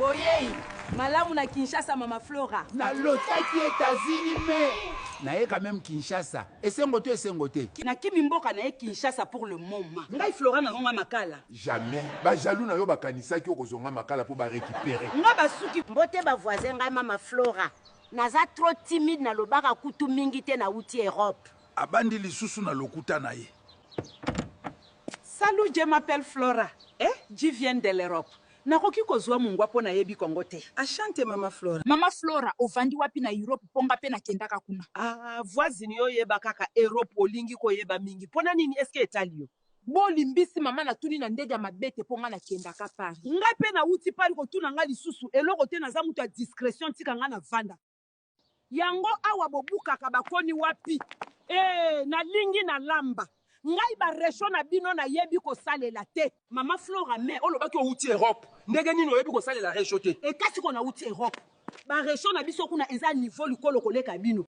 Boyei, malamu na Kinshasa mama Flora. Na lotaki États-Unis mais naye quand même Kinshasa. Esengote. Na kimi mboka na Kinshasa pour le moment. Ngai Flora na ngonga makala. Jamais. Ba jaloux na yo bakanisa ki okozonga makala pour ba récupérer. Nga basuki mbote ba voisin ngai mama Flora. Naza trop timide na lobaka kutu mingi te na uti Europe. Abandi lisusu na lokuta na ye. Salut, je m'appelle Flora. Je viens de l'Europe. Nakoki kozwa mungwa pona yebi Kongo te. Ashante mama Flora. Mama Flora ovandi wapi na Europe ponga pe na kendaka kuna. Voisine yo yeba kaka Europe olingi ko yeba mingi. Pona nini eske etalio? Bo limbisi mama na tuni na ndege ya mabete ponga na kendaka Paris. Nga pe na uti pali ko tuna nga lisusu eloko te na za mutu ya discrétion tika nga na vanda. Yango awa bobuka ka bakoni wapi? Na lingi na lamba. Ngai ba resho na bino na yebi ko salela te. Mama Flora mais olobaki outi Europe. Ndenge nini oyebi ko salela resho te. E kasi ko na uti Europe. Ba resho na biso kuna eza niveau likolo koleka bino.